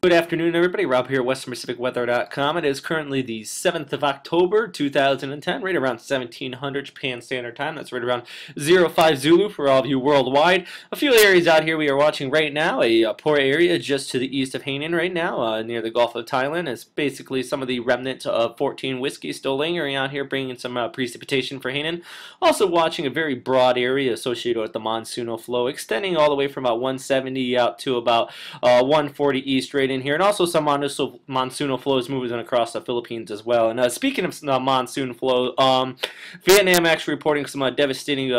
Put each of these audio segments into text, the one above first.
Good afternoon, everybody. Rob here, WesternPacificWeather.com. It is currently the 7th of October, 2010, right around 1700 Japan Standard Time. That's right around 05 Zulu for all of you worldwide. A few areas out here we are watching right now. A poor area just to the east of Hainan right now, near the Gulf of Thailand. It's basically some of the remnant of 14 whiskey still lingering out here, bringing some precipitation for Hainan. Also watching a very broad area associated with the monsoonal flow, extending all the way from about 170 out to about 140 east right in here, and also some monsoonal flows moving across the Philippines as well. And speaking of monsoon flow, Vietnam actually reporting some devastating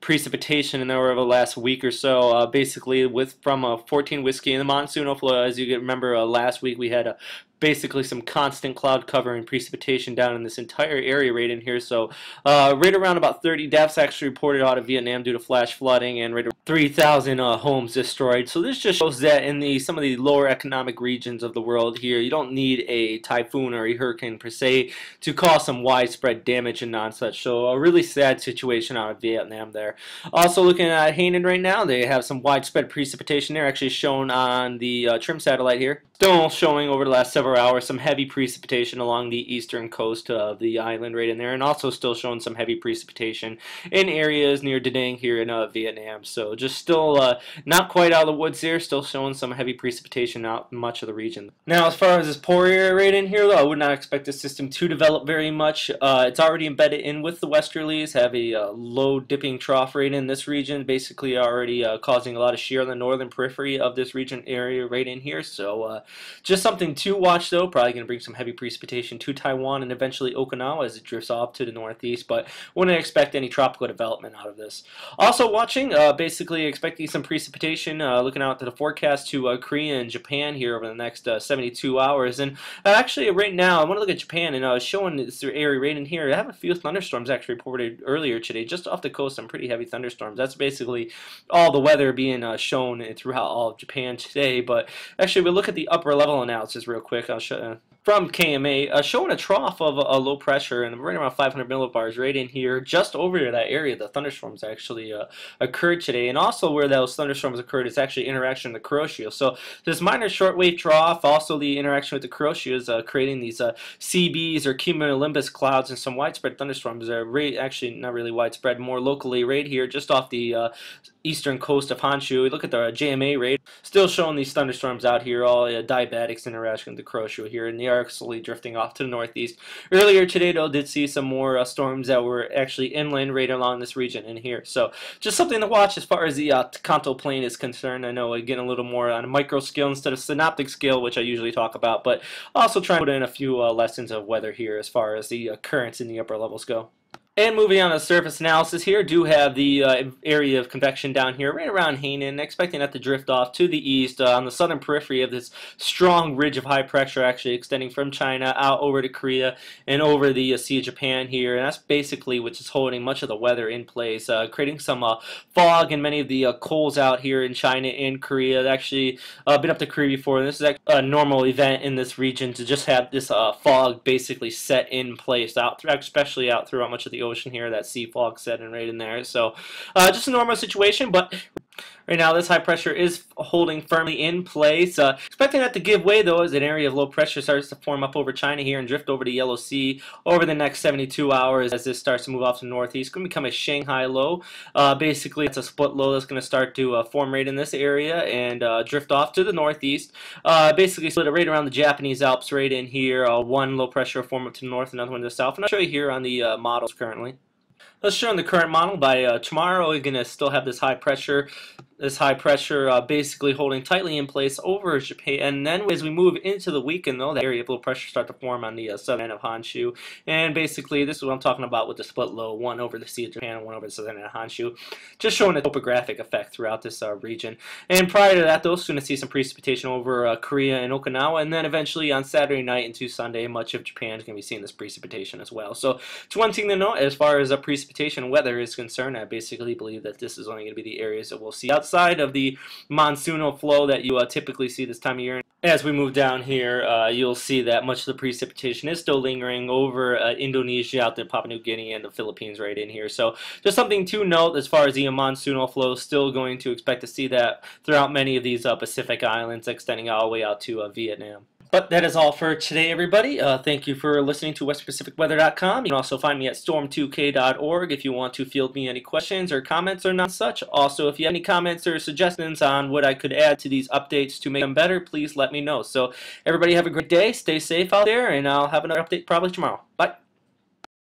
precipitation in over the last week or so, basically from 14 whiskey and the monsoonal flow. As you remember, last week we had basically some constant cloud cover and precipitation down in this entire area right in here. So right around about 30 deaths actually reported out of Vietnam due to flash flooding, and right around 3,000 homes destroyed. So this just shows that in some of the lower economic regions of the world here, you don't need a typhoon or a hurricane per se to cause some widespread damage and non-such. So a really sad situation out of Vietnam there. Also looking at Hainan right now, they have some widespread precipitation there, actually shown on the trim satellite here. Still showing over the last several hours some heavy precipitation along the eastern coast of the island right in there, and also still showing some heavy precipitation in areas near Da Nang here in Vietnam. So just still not quite out of the woods here, still showing some heavy precipitation out in much of the region. Now as far as this poor area right in here, though, I would not expect this system to develop very much. It's already embedded in with the westerlies, have a low dipping trough right in this region, basically already causing a lot of shear on the northern periphery of this region area right in here. So just something to watch, though. Probably going to bring some heavy precipitation to Taiwan and eventually Okinawa as it drifts off to the northeast, but wouldn't expect any tropical development out of this. Also watching, basically expecting some precipitation, looking out to the forecast to Korea and Japan here over the next 72 hours. And actually right now, I want to look at Japan, and showing this area right in here, I have a few thunderstorms actually reported earlier today, just off the coast, some pretty heavy thunderstorms. That's basically all the weather being shown throughout all of Japan today. But actually, we'll look at the upper level analysis real quick. I'll show from KMA, showing a trough of a low pressure and right around 500 millibars right in here, just over that area. The thunderstorms actually occurred today, and also where those thunderstorms occurred is actually interaction with the Kuroshio. So this minor shortwave trough, also the interaction with the Kuroshio is creating these CBs or cumulonimbus clouds, and some widespread thunderstorms are actually not really widespread, more locally right here, just off the eastern coast of Honshu. We look at the JMA rate, still showing these thunderstorms out here, all diabatics interaction with the Kuroshio here, and they are slowly drifting off to the northeast. Earlier today, though, did see some more storms that were actually inland right along this region in here. So just something to watch as far as the Kanto Plain is concerned. I know again a little more on a micro scale instead of synoptic scale, which I usually talk about, but also trying to put in a few lessons of weather here as far as the currents in the upper levels go. And moving on to surface analysis here, do have the area of convection down here right around Hainan, expecting that to drift off to the east on the southern periphery of this strong ridge of high pressure actually extending from China out over to Korea and over the Sea of Japan here. And that's basically which is holding much of the weather in place, creating some fog in many of the coals out here in China and Korea. I've actually been up to Korea before, and this is a normal event in this region to just have this fog basically set in place, especially out throughout much of the ocean here, that sea fog setting right in there. So just a normal situation, but right now this high pressure is holding firmly in place. Expecting that to give way, though, as an area of low pressure starts to form up over China here and drift over the Yellow Sea over the next 72 hours as this starts to move off to the northeast. It's going to become a Shanghai low. Basically, it's a split low that's going to start to form right in this area and drift off to the northeast. Basically split it right around the Japanese Alps right in here. One low pressure will form up to the north, another one to the south. And I'll show you here on the models currently. Let's show the current model. By tomorrow, we're going to still have this high pressure basically holding tightly in place over Japan. And then as we move into the weekend, though, that area of low pressure start to form on the southern end of Honshu. And basically, this is what I'm talking about with the split low, one over the Sea of Japan and one over the southern end of Honshu. Just showing a topographic effect throughout this region. And prior to that, though, soon to see some precipitation over Korea and Okinawa. And then eventually on Saturday night into Sunday, much of Japan is going to be seeing this precipitation as well. So it's one thing to note as far as precipitation weather is concerned. I basically believe that this is only going to be the areas that we'll see outside of the monsoonal flow that you typically see this time of year. As we move down here, you'll see that much of the precipitation is still lingering over Indonesia, out there, Papua New Guinea, and the Philippines right in here. So just something to note as far as the monsoonal flow, still going to expect to see that throughout many of these Pacific islands, extending all the way out to Vietnam. But that is all for today, everybody. Thank you for listening to WestPacificWeather.com. You can also find me at storm2k.org if you want to field me any questions or comments or not such. Also, if you have any comments or suggestions on what I could add to these updates to make them better, please let me know. So, everybody have a great day. Stay safe out there, and I'll have another update probably tomorrow. Bye.